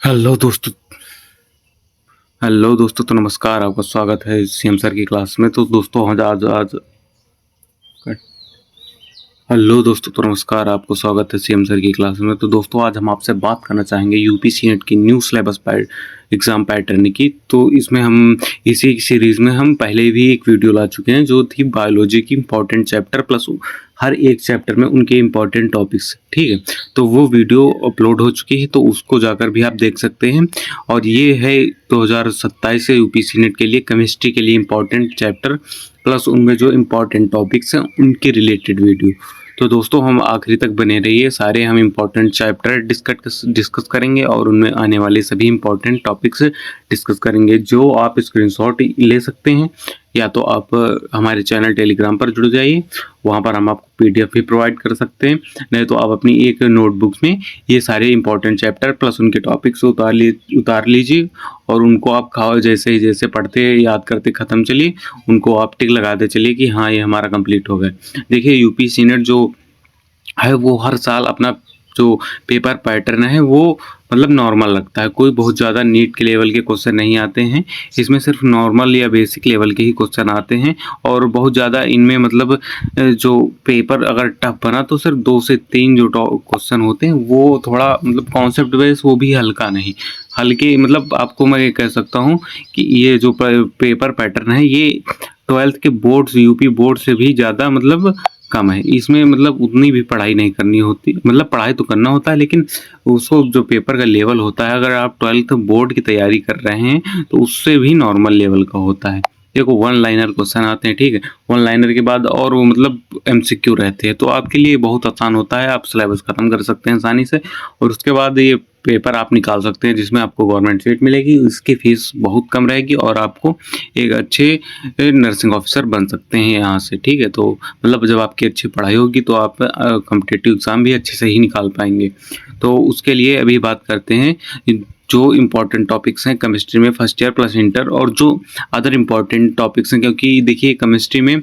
Hello दोस्तों तो नमस्कार। आपका स्वागत है सीएम सर की क्लास में। तो दोस्तों आज आज आज हेलो दोस्तों तो नमस्कार, आपको स्वागत है सीएम सर की क्लास में। तो दोस्तों आज हम आपसे बात करना चाहेंगे यूपीसी नेट की न्यू सिलेबस एग्ज़ाम पैटर्न की। तो इसमें हम इसी सीरीज़ में हम पहले भी एक वीडियो ला चुके हैं जो थी बायोलॉजी की इंपॉर्टेंट चैप्टर प्लस हर एक चैप्टर में उनके इंपॉर्टेंट टॉपिक्स, ठीक है। तो वो वीडियो अपलोड हो चुकी है, तो उसको जाकर भी आप देख सकते हैं। और ये है 2027 से यूपीसी नेट के लिए केमिस्ट्री के लिए इंपॉर्टेंट चैप्टर प्लस उनमें जो इम्पॉर्टेंट टॉपिक्स हैं उनके रिलेटेड वीडियो। तो दोस्तों हम आखिरी तक बने रहिए, सारे हम इम्पॉर्टेंट चैप्टर डिस्कस करेंगे और उनमें आने वाले सभी इम्पॉर्टेंट टॉपिक्स डिस्कस करेंगे, जो आप स्क्रीनशॉट ले सकते हैं या तो आप हमारे चैनल टेलीग्राम पर जुड़ जाइए, वहाँ पर हम आपको पीडीएफ भी प्रोवाइड कर सकते हैं। नहीं तो आप अपनी एक नोटबुक में ये सारे इंपॉर्टेंट चैप्टर प्लस उनके टॉपिक्स उतार लीजिए और उनको आप खाओ, जैसे पढ़ते याद करते ख़त्म चलिए, उनको आप टिक लगाते चलिए कि हाँ ये हमारा कंप्लीट हो गया। देखिए यूपीसी नेट जो है वो हर साल अपना जो पेपर पैटर्न है वो मतलब नॉर्मल लगता है। कोई बहुत ज़्यादा नीट के लेवल के क्वेश्चन नहीं आते हैं इसमें, सिर्फ नॉर्मल या बेसिक लेवल के ही क्वेश्चन आते हैं। और बहुत ज़्यादा इनमें मतलब जो पेपर अगर टफ बना तो सिर्फ 2 से 3 जो क्वेश्चन होते हैं वो थोड़ा मतलब कॉन्सेप्ट बेस, वो भी हल्का नहीं, हल्के मतलब आपको मैं ये कह सकता हूँ कि ये जो पेपर पैटर्न है ये 12th के बोर्ड्स, यूपी बोर्ड से भी ज़्यादा मतलब कम है। इसमें मतलब उतनी भी पढ़ाई नहीं करनी होती, मतलब पढ़ाई तो करना होता है लेकिन उसको जो पेपर का लेवल होता है, अगर आप 12th बोर्ड की तैयारी कर रहे हैं तो उससे भी नॉर्मल लेवल का होता है। देखो 1 लाइनर क्वेश्चन आते हैं, ठीक है। 1 लाइनर के बाद और वो मतलब एमसीक्यू रहते हैं, तो आपके लिए बहुत आसान होता है, आप सिलेबस खत्म कर सकते हैं आसानी से। और उसके बाद ये पेपर आप निकाल सकते हैं जिसमें आपको गवर्नमेंट सीट मिलेगी, इसकी फीस बहुत कम रहेगी और आपको एक अच्छे नर्सिंग ऑफिसर बन सकते हैं यहाँ से, ठीक है। तो मतलब जब आपकी अच्छी पढ़ाई होगी तो आप कॉम्पिटिटिव एग्ज़ाम भी अच्छे से ही निकाल पाएंगे। तो उसके लिए अभी बात करते हैं जो इम्पोर्टेंट टॉपिक्स हैं केमिस्ट्री में फर्स्ट ईयर प्लस इंटर, और जो अदर इम्पॉर्टेंट टॉपिक्स हैं। क्योंकि देखिए केमिस्ट्री में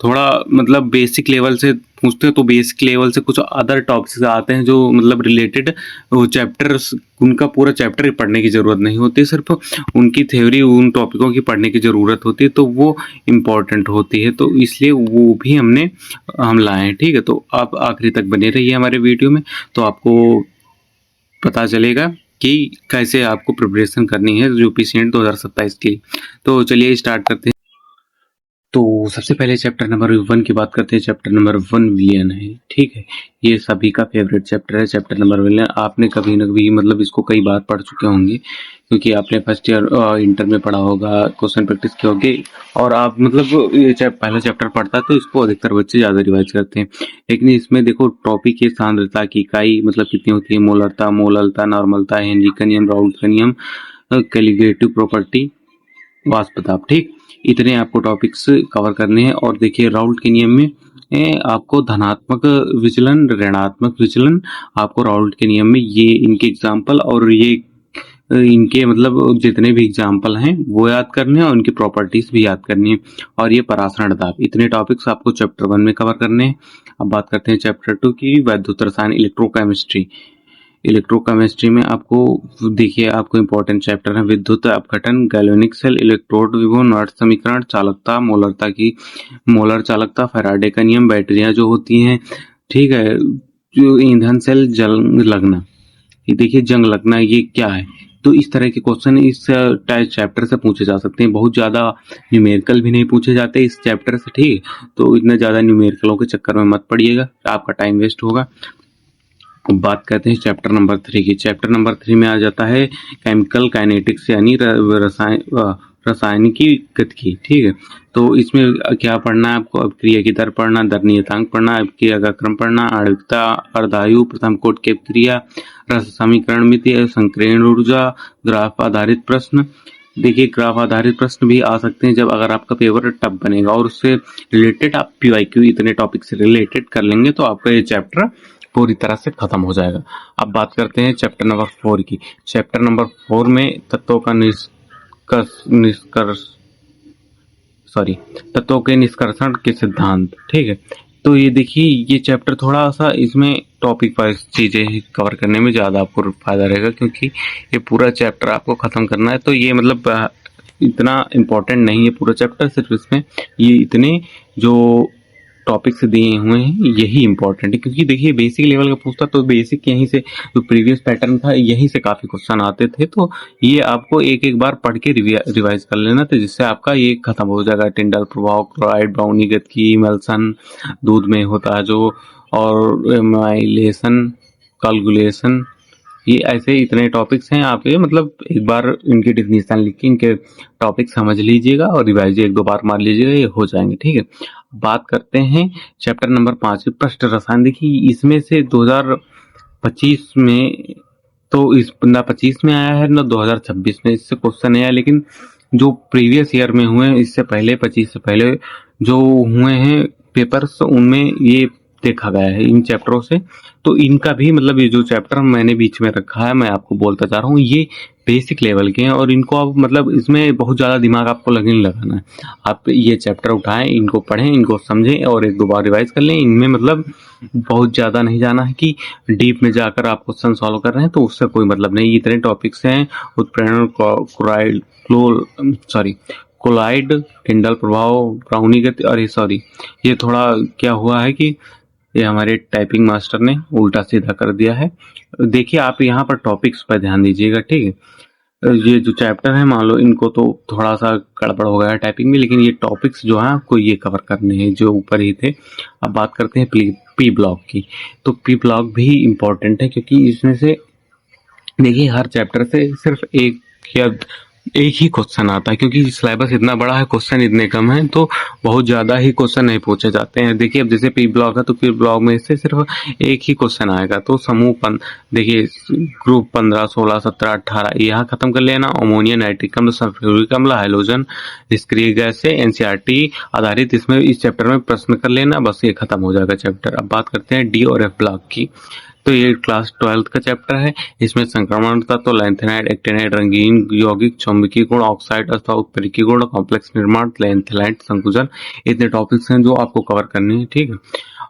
थोड़ा मतलब बेसिक लेवल से पूछते हैं, तो बेसिक लेवल से कुछ अदर टॉपिक्स आते हैं जो मतलब रिलेटेड चैप्टर्स, उनका पूरा चैप्टर ही पढ़ने की ज़रूरत नहीं होती, सिर्फ उनकी थ्योरी उन टॉपिकों की पढ़ने की ज़रूरत होती है, तो वो इम्पॉर्टेंट होती है। तो इसलिए वो भी हम लाए हैं, ठीक है। तो आप आखिरी तक बने रहिए हमारे वीडियो में, तो आपको पता चलेगा कि कैसे आपको प्रिपरेशन करनी है यूपीसी नेट 2027 की। तो चलिए स्टार्ट करते हैं। तो सबसे पहले चैप्टर नंबर 1 की बात करते हैं। चैप्टर नंबर 1 विलियन है, ठीक है। ये सभी का फेवरेट चैप्टर है, चैप्टर नंबर विलियन। आपने कभी न कभी मतलब इसको कई बार पढ़ चुके होंगे, क्योंकि आपने फर्स्ट ईयर इंटर में पढ़ा होगा, क्वेश्चन प्रैक्टिस की होगी, और आप मतलब ये पहला चैप्टर पढ़ता है तो इसको अधिकतर बच्चे ज़्यादा रिवाइज करते हैं। लेकिन इसमें देखो टॉपिक है सांद्रता की इकाई मतलब कितनी होती है, मोलरता, मोललता, नॉर्मलता, हेनरी का नियम, राउल्ट का नियम, कैलिब्रेटिव प्रॉपर्टी, वाष्पताप, ठीक। इतने आपको टॉपिक्स कवर करने हैं। और देखिए राउल्ट के नियम में आपको धनात्मक विचलन, ऋणात्मक विचलन, आपको राउल्ट के नियम में ये इनके एग्जाम्पल और ये इनके मतलब जितने भी एग्जाम्पल हैं वो याद करने हैं और उनकी प्रॉपर्टीज भी याद करनी है। और ये परासरण दाब, इतने टॉपिक्स आपको चैप्टर 1 में कवर करने हैं। अब बात करते हैं चैप्टर 2 की, वैद्युत रसायन, इलेक्ट्रोकेमिस्ट्री। इलेक्ट्रोकेमिस्ट्री में आपको देखिए आपको इंपॉर्टेंट चैप्टर है विद्युत अपघटन, गैल्वेनिक सेल, इलेक्ट्रोड विभव, नॉट समीकरण, चालकता, मोलरता की मोलर चालकता, फैराडे का नियम, बैटरियां जो होती हैं, ठीक है, जो ईंधन सेल, जंग लगना। ये देखिए जंग लगना ये क्या है, तो इस तरह के क्वेश्चन इस चैप्टर से पूछे जा सकते हैं। बहुत ज़्यादा न्यूमेरिकल भी नहीं पूछे जाते इस चैप्टर से, ठीक। तो इतने ज़्यादा न्यूमेरिकलों के चक्कर में मत पड़िएगा, आपका टाइम वेस्ट होगा। अब बात करते हैं चैप्टर नंबर 3 की। चैप्टर नंबर 3 में आ जाता है केमिकल काइनेटिक्स यानी रासायनिकी गतिकी, ठीक है। तो इसमें क्या पढ़ना है आपको, अभिक्रिया की दर पढ़ना, दर नियतांक पढ़ना, अभिक्रिया का क्रम पढ़ना, आणविकता, अर्धायु, प्रथम कोट की अभिक्रिया, रस समीकरण मिति, संकीर्ण ऊर्जा, ग्राफ आधारित प्रश्न। देखिए ग्राफ आधारित प्रश्न भी आ सकते हैं जब अगर आपका पेपर टफ बनेगा और उससे रिलेटेड आप पीवाईक्यू इतने टॉपिक से रिलेटेड कर लेंगे तो आपका ये चैप्टर पूरी तरह से खत्म हो जाएगा। अब बात करते हैं चैप्टर नंबर 4 की। चैप्टर नंबर 4 में तत्वों का तत्वों के निष्कर्षण के सिद्धांत, ठीक है। तो ये देखिए, ये चैप्टर थोड़ा सा इसमें टॉपिक वाइज चीज़ें कवर करने में ज़्यादा आपको फायदा रहेगा, क्योंकि ये पूरा चैप्टर आपको ख़त्म करना है। तो ये मतलब इतना इम्पोर्टेंट नहीं है पूरा चैप्टर, सिर्फ इसमें ये इतने जो टॉपिक्स दिए हुए हैं यही इम्पोर्टेंट है, क्योंकि देखिए बेसिक लेवल का पूछता तो बेसिक यहीं से जो प्रीवियस पैटर्न था यहीं से काफ़ी क्वेश्चन आते थे। तो ये आपको एक एक बार पढ़ के रिवाइज कर लेना, तो जिससे आपका ये खत्म हो जाएगा। टिंडल प्रभाव, क्लोराइड, ब्राउनीगत की इमल्सन, दूध में होता है जो, और एमाइलेशन, कॉगुलेशन, ये ऐसे इतने टॉपिक्स हैं। आप ये मतलब एक बार इनकी डेफिनेशन लिख के इनके टॉपिक समझ लीजिएगा और रिवाइज एक दो बार मार लीजिएगा, ये हो जाएंगे। ठीक है, बात करते हैं चैप्टर नंबर 5 पृष्ठ रसायन। देखिए इसमें से 2025 में, तो इस ना 25 में आया है ना 2026 में इससे क्वेश्चन आया, लेकिन जो प्रीवियस ईयर में हुए हैं, इससे पहले 25 से पहले जो हुए हैं पेपर्स, उनमें ये देखा गया है इन चैप्टरों से। तो इनका भी मतलब ये जो चैप्टर मैंने बीच में रखा है, मैं आपको बोलता जा रहा हूँ, ये बेसिक लेवल के हैं और इनको आप मतलब इसमें बहुत ज़्यादा दिमाग आपको नहीं लगाना है। आप ये चैप्टर उठाएं, इनको पढ़ें, इनको समझें और एक दो बार रिवाइज कर लें। इनमें मतलब बहुत ज़्यादा नहीं जाना है कि डीप में जाकर आप क्वेश्चन सॉल्व कर रहे हैं, तो उससे कोई मतलब नहीं। इतने टॉपिक्स हैं, उत्प्रेरण, क्लोराइड, सॉरी कोलाइड, टिंडल प्रभाव, ब्राउनीगत, अरे सॉरी, ये थोड़ा क्या हुआ है कि ये हमारे टाइपिंग मास्टर ने उल्टा सीधा कर दिया है। देखिए आप यहाँ पर टॉपिक्स पर ध्यान दीजिएगा। ठीक है, ये जो चैप्टर है मान लो इनको तो थोड़ा सा गड़बड़ हो गया है टाइपिंग में, लेकिन ये टॉपिक्स जो है आपको ये कवर करने हैं जो ऊपर ही थे। अब बात करते हैं पी ब्लॉक की। तो पी ब्लॉक भी इम्पोर्टेंट है, क्योंकि इसमें से देखिए हर चैप्टर से सिर्फ एक ही क्वेश्चन आता है, क्योंकि सिलेबस इतना बड़ा है, क्वेश्चन इतने कम हैं, तो बहुत ज़्यादा ही क्वेश्चन नहीं पूछे जाते हैं। देखिए अब जैसे पी ब्लॉक है, तो पी ब्लॉक में से सिर्फ एक ही क्वेश्चन आएगा। तो देखिए ग्रुप 15, 16, 17, 18 यहाँ खत्म कर लेना। अमोनिया, नाइट्रिक अम्ल, सल्फ्यूरिक अम्ल, हाइड्रोजन, निष्क्रिय गैस से एनसीईआरटी आधारित इसमें इस चैप्टर में प्रश्न कर लेना, बस ये खत्म हो जाएगा चैप्टर। अब बात करते हैं डी और एफ ब्लॉक की। तो ये क्लास 12 का चैप्टर है। इसमें संक्रमण तत्व, लैंथेनाइड, एक्टिनाइड, रंगीन यौगिक, चुंबकीय गुण, ऑक्साइड अथवा उत्प्रेरकीय गुण, कॉम्प्लेक्स निर्माण, लैंथेनाइड संकुचन, इतने टॉपिक्स हैं जो आपको कवर करने हैं। ठीक है,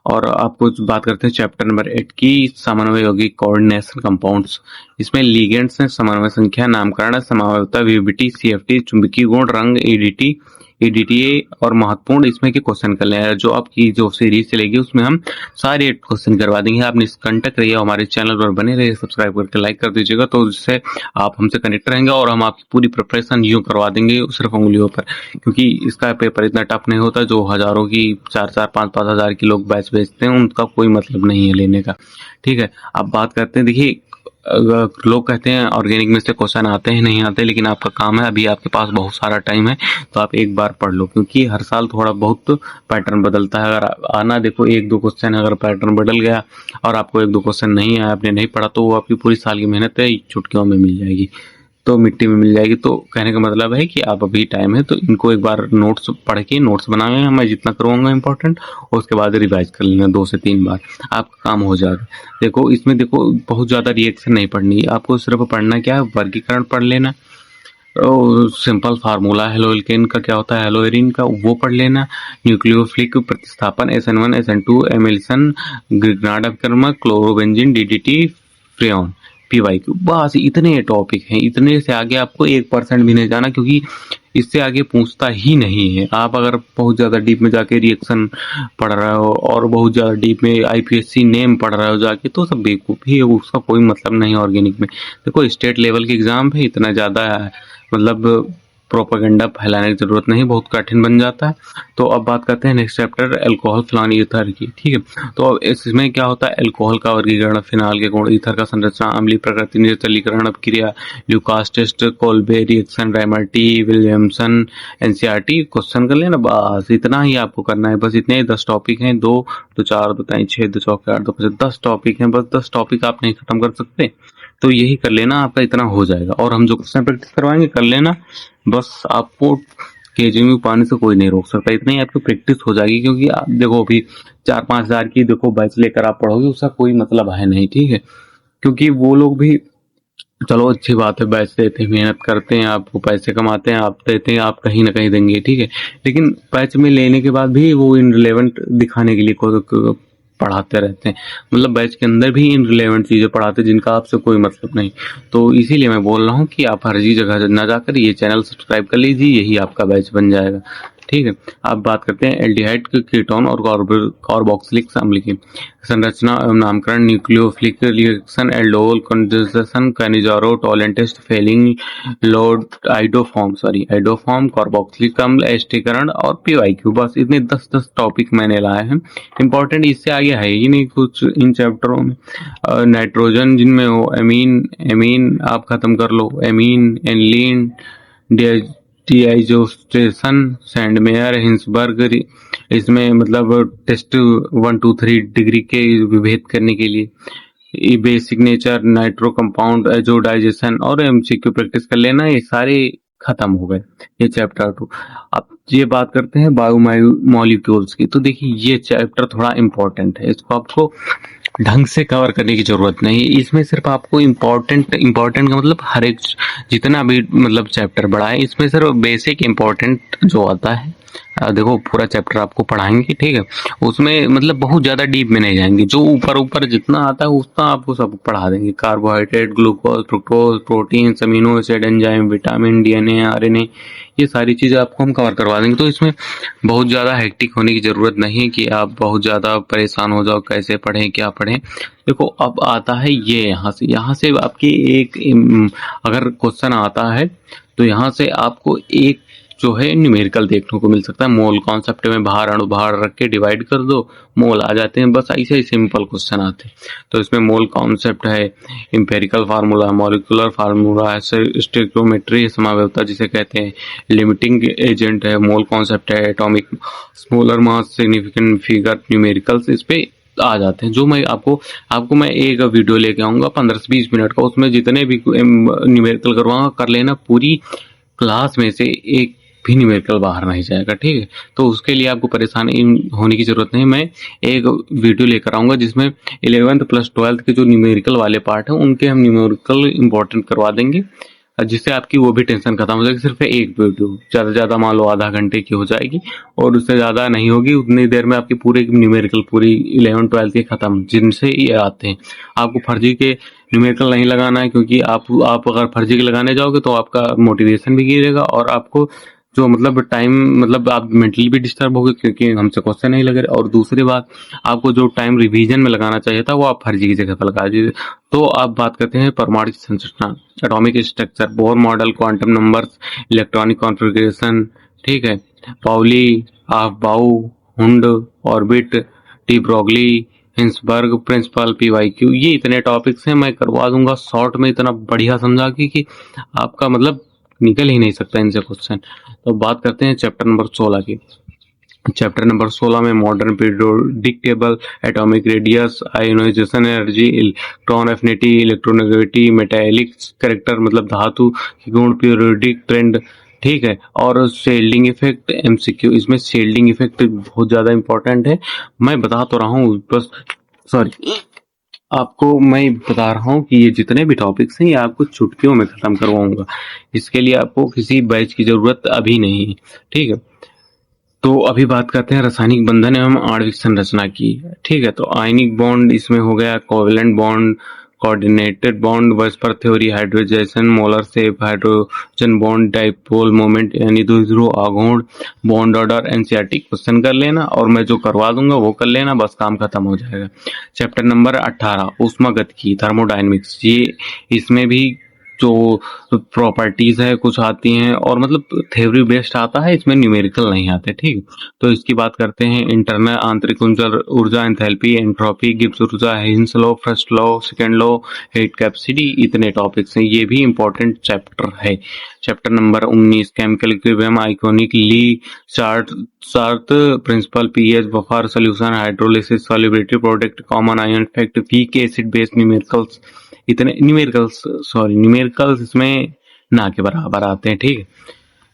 और आपको बात करते हैं चैप्टर नंबर 8 की, समन्वय यौगिक, कोऑर्डिनेशन कंपाउंड्स। इसमें लिगेंड्स हैं, समन्वय संख्या, नामकरण, समावयवता, वीबीटी, सीएफटी, चुंबकीय गुण, रंग, ईडीटी, ईडीटीए और महत्वपूर्ण इसमें के क्वेश्चन कर लें। जो आपकी जो सीरीज चलेगी उसमें हम सारे क्वेश्चन करवा देंगे। आप निष्कंटक रहिए, हमारे चैनल पर बने रहिए, सब्सक्राइब करके लाइक कर दीजिएगा, तो जिससे आप हमसे कनेक्ट रहेंगे और हम आपकी पूरी प्रिपरेशन यूँ करवा देंगे सिर्फ उंगलियों पर, क्योंकि इसका पेपर इतना टफ नहीं होता। जो हजारों की 4-4, 5-5 हजार की लोग बैच भेजते हैं, उनका कोई मतलब नहीं है लेने का। ठीक है, अब बात करते हैं, देखिए लोग कहते हैं ऑर्गेनिक में से क्वेश्चन आते हैं, नहीं आते, लेकिन आपका काम है, अभी आपके पास बहुत सारा टाइम है, तो आप एक बार पढ़ लो, क्योंकि हर साल थोड़ा बहुत पैटर्न बदलता है। अगर आना देखो एक दो क्वेश्चन, अगर पैटर्न बदल गया और आपको एक दो क्वेश्चन नहीं आया, आपने नहीं पढ़ा, तो वो आपकी पूरी साल की मेहनत है चुटकियों में मिल जाएगी, तो मिट्टी में मिल जाएगी। तो कहने का मतलब है कि आप अभी टाइम है तो इनको एक बार नोट्स पढ़ के नोट्स बनाए, मैं जितना करवाऊंगा इंपॉर्टेंट, उसके बाद रिवाइज कर लेना 2 से 3 बार, आपका काम हो जाएगा। देखो इसमें देखो बहुत ज़्यादा रिएक्शन नहीं पढ़नी है आपको, सिर्फ पढ़ना क्या है, वर्गीकरण पढ़ लेना, सिंपल फार्मूला हेलोइल्केन का क्या होता है, हेलोइरिन का, वो पढ़ लेना, न्यूक्लियोफिलिक प्रतिस्थापन, SN1 SN2, एमिल्सन, ग्रिग्नार्ड अपक्रमक, क्लोरोबेंजीन, DDT, फ्रेऑन, PYQ, बस इतने टॉपिक हैं। इतने से आगे आपको 1% भी नहीं जाना, क्योंकि इससे आगे पूछता ही नहीं है। आप अगर बहुत ज़्यादा डीप में जाके रिएक्शन पढ़ रहे हो और बहुत ज़्यादा डीप में IPSC नेम पढ़ रहे हो जाके, तो सब बेवकूफ़ी है, उसका कोई मतलब नहीं है ऑर्गेनिक में। देखो स्टेट लेवल के एग्जाम है, इतना ज़्यादा मतलब प्रोपेगेंडा फैलाने की जरूरत नहीं, बहुत कठिन बन जाता है। तो अब बात करते हैं next chapter alcohol, phenol, ether की। ठीक है, तो इसमें क्या होता है, अल्कोहल का वर्गीकरण, फिनॉल के गुण, ईथर का संरचना, अम्लीय प्रकृति, निर्जलीकरण अपक्रिया, Lucas test, Kolbe reaction, Reimer Tiemann, Williamson, NCERT question कर लेना, बस इतना ही आपको करना है। बस इतने 10 टॉपिक हैं, 2 2 4 2 3 6 2 4 8 2 5 10 टॉपिक हैं, बस 10 टॉपिक आप नहीं खत्म कर सकते, तो यही कर लेना, आपका इतना हो जाएगा। और हम जो क्वेश्चन प्रैक्टिस करवाएंगे कर लेना, बस आपको केजी में पाने से कोई नहीं रोक सकता, इतना ही आपकी प्रैक्टिस हो जाएगी। क्योंकि आप देखो अभी 4-5 हजार की देखो बैच लेकर आप पढ़ोगे, उसका कोई मतलब है नहीं। ठीक है, क्योंकि वो लोग भी चलो अच्छी बात है, बैच देते हैं, मेहनत करते हैं, आपको पैसे कमाते हैं, आप देते हैं, आप कहीं ना कहीं देंगे, ठीक है। लेकिन बैच में लेने के बाद भी वो इनरिलेवेंट दिखाने के लिए पढ़ाते रहते हैं। मतलब बैच के अंदर भी इनरिलेवेंट चीज़ें पढ़ाते हैं जिनका आपसे कोई मतलब नहीं। तो इसीलिए मैं बोल रहा हूँ कि आप फर्जी जगह ना जाकर ये चैनल सब्सक्राइब कर लीजिए, यही आपका बैच बन जाएगा, ठीक है। अब बात करते हैं एल्डिहाइड कीटोन और कार्बोक्सिलिक अम्ल की संरचना एवं नामकरण। Nucleophilic reaction, aldol condensation, Cannizzaro Tollens test, Fehling लोड, आइडोफॉर्म, कार्बोक्सिलिक अम्ल, एस्टीकरण और पीवाईक्यू। बस इतने 10 टॉपिक मैंने लाए हैं। इंपॉर्टेंट इससे आगे है ही नहीं कुछ इन चैप्टरों में। नाइट्रोजन जिनमें हो, एमीन एमीन आप खत्म कर लो, एमीन, एनलीन, डिआइजोस्टेशन, सैंडमेयर, हिंसबर्ग। इसमें मतलब टेस्ट 1 2 3 डिग्री के विभेद करने के लिए ये बेसिक नेचर, नाइट्रो कंपाउंड, एजोडाइजेशन और एमसीक्यू प्रैक्टिस कर लेना, ये सारे खत्म हो गए, ये चैप्टर 2। अब ये बात करते हैं बायोमॉलिक्यूल्स की। तो देखिए ये चैप्टर थोड़ा इम्पोर्टेंट है, इसको आपको ढंग से कवर करने की जरूरत नहीं। इसमें सिर्फ आपको इम्पोर्टेंट का मतलब हर एक जितना भी मतलब चैप्टर बड़ा है, इसमें सिर्फ बेसिक इम्पोर्टेंट जो आता है, देखो पूरा चैप्टर आपको पढ़ाएंगे, ठीक है। उसमें मतलब बहुत ज्यादा डीप में नहीं जाएंगे, जो ऊपर ऊपर जितना आता है उतना आपको सब पढ़ा देंगे। Carbohydrate, glucose, fructose, protein, amino acid, enzyme, vitamin, DNA, RNA, ये सारी चीजें आपको हम कवर करवा देंगे। तो इसमें बहुत ज्यादा हेक्टिक होने की जरूरत नहीं है कि आप बहुत ज्यादा परेशान हो जाओ कैसे पढ़ें क्या पढ़ें। देखो अब आता है ये, यहाँ से आपकी एक अगर क्वेश्चन आता है तो यहाँ से आपको एक जो है न्यूमेरिकल देखने को मिल सकता है। मोल कॉन्सेप्ट में बाहर अणु बाहर रख के डिवाइड कर दो, मोल आ जाते हैं। बस ऐसे ही सिंपल क्वेश्चन आते हैं। तो इसमें मोल कॉन्सेप्ट है, इंपेरिकल फार्मूला, मॉलिक्यूलर फार्मूला है, स्टोइकियोमेट्री, समावेवता जिसे कहते हैं, लिमिटिंग एजेंट है, मोल कॉन्सेप्ट है, एटॉमिक स्मॉलर मास, सिग्निफिकेंट फिगर, न्यूमेरिकल्स इस पे आ जाते हैं। जो मैं आपको मैं एक वीडियो लेके आऊंगा 15 से 20 मिनट का, उसमें जितने भी न्यूमेरिकल करवाऊंगा कर लेना, पूरी क्लास में से एक भी न्यूमेरिकल बाहर नहीं जाएगा, ठीक है। तो उसके लिए आपको परेशानी होने की जरूरत नहीं। मैं एक वीडियो लेकर आऊंगा जिसमें 11th प्लस 12th के जो न्यूमेरिकल वाले पार्ट है उनके हम न्यूमेरिकल इंपॉर्टेंट करवा देंगे, जिससे आपकी वो भी टेंशन खत्म हो जाएगी। सिर्फ एक वीडियो ज्यादा से ज्यादा मान लो आधा घंटे की हो जाएगी, और उससे ज्यादा नहीं होगी। उतनी देर में आपकी पूरे न्यूमेरिकल पूरी 11th 12th के खत्म, जिनसे ये आते हैं। आपको फर्जी के न्यूमेरिकल नहीं लगाना है, क्योंकि आप अगर फर्जी के लगाने जाओगे तो आपका मोटिवेशन भी गिरेगा, और आपको जो मतलब टाइम मतलब आप मेंटली भी डिस्टर्ब होगे, क्योंकि हमसे क्वेश्चन नहीं लग रहे। और दूसरी बात, आपको जो टाइम रिवीजन में लगाना चाहिए था वो आप फर्जी की जगह पर लगा दीजिए। तो आप बात करते हैं परमाणु संरचना, atomic structure, Bohr model, quantum numbers, electronic configuration, ठीक है, Pauli, Aufbau, Hund, orbit, de Broglie, Heisenberg principle, PYQ, ये इतने टॉपिक्स हैं। मैं करवा दूंगा शॉर्ट में इतना बढ़िया समझा के कि आपका मतलब निकल ही नहीं सकता इनसे क्वेश्चन। तो बात करते हैं चैप्टर नंबर 16 की। चैप्टर नंबर 16 में modern periodic table, atomic radius, ionization energy, electron affinity, electronegativity, metallic character मतलब धातु की गुण, पीरियोडिक ट्रेंड, ठीक है, और शेल्डिंग इफेक्ट, एमसीक्यू। इसमें शेल्डिंग इफेक्ट बहुत ज्यादा इंपॉर्टेंट है। मैं बता तो रहा हूँ, बस सॉरी, आपको मैं बता रहा हूँ कि ये जितने भी टॉपिक्स हैं ये आपको चुटकियों में खत्म करवाऊंगा। इसके लिए आपको किसी बैच की जरूरत अभी नहीं है, ठीक है। तो अभी बात करते हैं रासायनिक बंधन एवं आणविक संरचना की, ठीक है। तो आयनिक बॉन्ड इसमें हो गया, covalent bond, coordinated bond, VSEPR theory, hybridisation, molar shape, hydrogen bond, dipole moment यानी द्विध्रुव आघूर्ण, बॉन्ड ऑर्डर, एनसीईआरटी क्वेश्चन कर लेना, और मैं जो करवा दूंगा वो कर लेना, बस काम खत्म हो जाएगा। चैप्टर नंबर 18 ऊष्मागतिकी, थर्मोडायनेमिक्स, ये इसमें भी जो प्रॉपर्टीज है कुछ आती हैं, और मतलब थ्योरी बेस्ड आता है, इसमें न्यूमेरिकल नहीं आते, ठीक। तो इसकी बात करते हैं। इंटरनल आंतरिक ऊर्जा, एंथैल्पी, एंट्रोपी, गिब्स ऊर्जा, Hess law, first law, second law, heat capacity, इतने टॉपिक्स हैं। ये भी इंपॉर्टेंट चैप्टर है। चैप्टर नंबर 19 केमिकल इक्विलिब्रियम, आइकोनिक ली चार्ट principle, pH, buffer solution, hydrolysis, solubility, product, common ion effect, weak acid base numericals, इतने न्यूमेरिकल्स इसमें ना के बराबर आते हैं, ठीक है।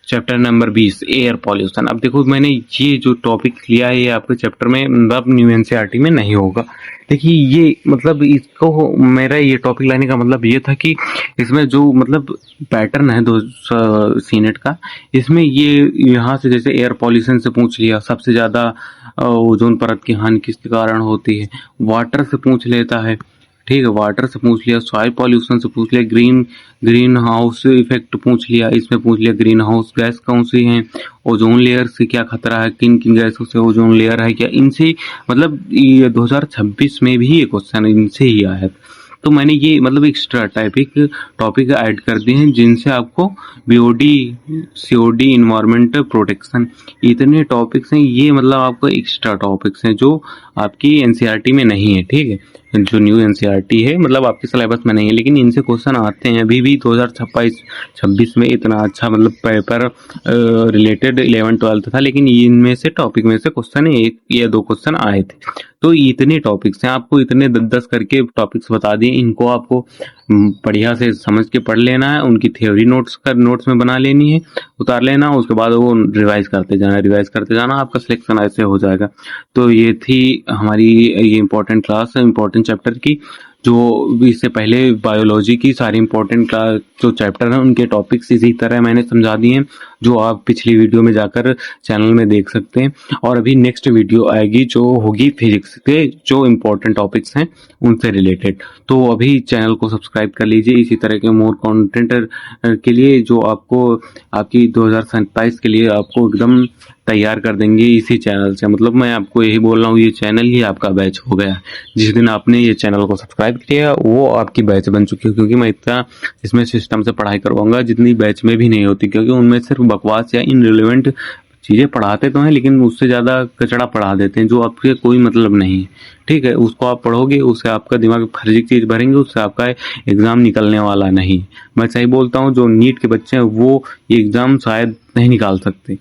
चैप्टर नंबर 20 एयर पॉल्यूशन। अब देखो मैंने ये जो टॉपिक लिया है ये आपके चैप्टर में मतलब न्यू एनसीईआरटी में नहीं होगा। देखिए ये मतलब इसको मेरा ये टॉपिक लाने का मतलब ये था कि इसमें जो मतलब पैटर्न है दो सीनेट का, इसमें ये यहाँ से जैसे एयर पॉल्यूशन से पूछ लिया, सबसे ज़्यादा ओजोन परत की हानि किस कारण होती है, वाटर से पूछ लेता है, ठीक है, वाटर से पूछ लिया, सॉइल पॉल्यूशन से पूछ लिया, ग्रीन हाउस इफेक्ट पूछ लिया, इसमें पूछ लिया ग्रीन हाउस गैस कौन सी है, ओजोन लेयर से क्या खतरा है, किन किन गैसों से ओजोन लेयर है क्या, इनसे मतलब ये 2026 में भी ये क्वेश्चन इनसे ही आया है। तो मैंने ये मतलब एक्स्ट्रा टाइपिक टॉपिक ऐड कर दिए हैं जिनसे आपको बीओडी सीओडी इन्वायरमेंटल प्रोटेक्शन इतने टॉपिक्स हैं, ये मतलब आपको एक्स्ट्रा टॉपिक्स हैं जो आपकी एनसीईआरटी में नहीं है, ठीक है, जो न्यू एनसीईआरटी है मतलब आपके सिलेबस में नहीं है, लेकिन इनसे क्वेश्चन आते हैं। अभी भी 2026 में इतना अच्छा मतलब पेपर रिलेटेड 11-12 था, लेकिन इनमें से टॉपिक में से क्वेश्चन एक या दो क्वेश्चन आए थे। तो इतने टॉपिक्स हैं, आपको इतने 10-10 करके टॉपिक्स बता दिए, इनको आपको बढ़िया से समझ के पढ़ लेना है, उनकी थ्योरी नोट्स में बना लेनी है, उतार लेना, उसके बाद वो रिवाइज करते जाना, आपका सिलेक्शन ऐसे हो जाएगा। तो ये थी हमारी ये इंपॉर्टेंट क्लास इंपॉर्टेंट चैप्टर की, जो इससे पहले बायोलॉजी की सारी इंपॉर्टेंट क्लास जो चैप्टर हैं उनके टॉपिक्स इसी तरह मैंने समझा दिए हैं, जो आप पिछली वीडियो में जाकर चैनल में देख सकते हैं। और अभी नेक्स्ट वीडियो आएगी जो होगी फिजिक्स के जो इम्पोर्टेंट टॉपिक्स हैं उनसे रिलेटेड। तो अभी चैनल को सब्सक्राइब कर लीजिए इसी तरह के मोर कंटेंट के लिए, जो आपको आपकी 2027 के लिए आपको एकदम तैयार कर देंगे इसी चैनल से। मतलब मैं आपको यही बोल रहा हूँ, ये चैनल ही आपका बैच हो गया। जिस दिन आपने ये चैनल को सब्सक्राइब किया वो आपकी बैच बन चुकी है, क्योंकि मैं इतना इसमें सिस्टम से पढ़ाई करवाऊंगा जितनी बैच में भी नहीं होती, क्योंकि उनमें सिर्फ बकवास या इनरिलेवेंट चीज़ें पढ़ाते तो हैं लेकिन उससे ज़्यादा कचड़ा पढ़ा देते हैं जो आपके कोई मतलब नहीं है, ठीक है। उसको आप पढ़ोगे उससे आपका दिमाग फर्जी चीज़ भरेंगे, उससे आपका एग्ज़ाम निकलने वाला नहीं। मैं सही बोलता हूँ, जो नीट के बच्चे हैं वो ये एग्ज़ाम शायद नहीं निकाल सकते,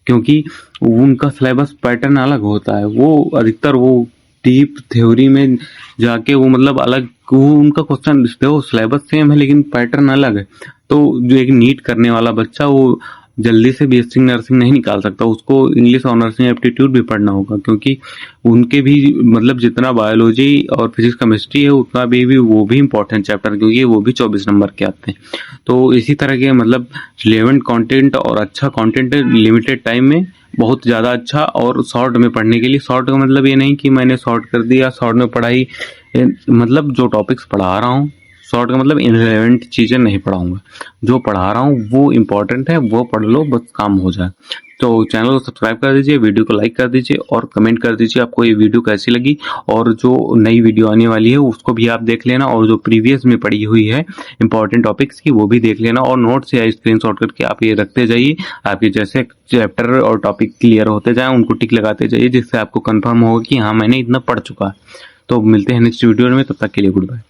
क्योंकि उनका सिलेबस पैटर्न अलग होता है। वो अधिकतर वो डीप थ्योरी में जाके वो मतलब अलग वो उनका क्वेश्चन देखो, सिलेबस सेम है लेकिन पैटर्न अलग है। तो जो एक नीट करने वाला बच्चा वो जल्दी से बीएससी नर्सिंग नहीं निकाल सकता, उसको इंग्लिश और नर्सिंग एप्टीट्यूड भी पढ़ना होगा, क्योंकि उनके भी मतलब जितना बायोलॉजी और फिजिक्स केमिस्ट्री है उतना भी वो भी इंपॉर्टेंट चैप्टर, क्योंकि वो भी 24 नंबर के आते हैं। तो इसी तरह के मतलब रिलेवेंट कंटेंट और अच्छा कंटेंट लिमिटेड टाइम में बहुत ज़्यादा अच्छा, और शॉर्ट में पढ़ने के लिए। शॉर्ट का मतलब ये नहीं कि मैंने शॉर्ट कर दिया, शॉर्ट में पढ़ाई मतलब जो टॉपिक्स पढ़ा रहा हूँ शॉर्ट का मतलब इनरिलेवेंट चीज़ें नहीं पढ़ाऊंगा, जो पढ़ा रहा हूँ वो इम्पोर्टेंट है, वो पढ़ लो बस काम हो जाए। तो चैनल को सब्सक्राइब कर दीजिए, वीडियो को लाइक कर दीजिए और कमेंट कर दीजिए आपको ये वीडियो कैसी लगी, और जो नई वीडियो आने वाली है उसको भी आप देख लेना, और जो प्रीवियस में पढ़ी हुई है इंपॉर्टेंट टॉपिक्स की वो भी देख लेना, और नोट्स या स्क्रीनशॉट करके आप ये रखते जाइए। आपके जैसे चैप्टर और टॉपिक क्लियर होते जाए उनको टिक लगाते जाइए, जिससे आपको कंफर्म होगा कि हाँ मैंने इतना पढ़ चुका है। तो मिलते हैं नेक्स्ट वीडियो में, तब तक के लिए गुड बाय।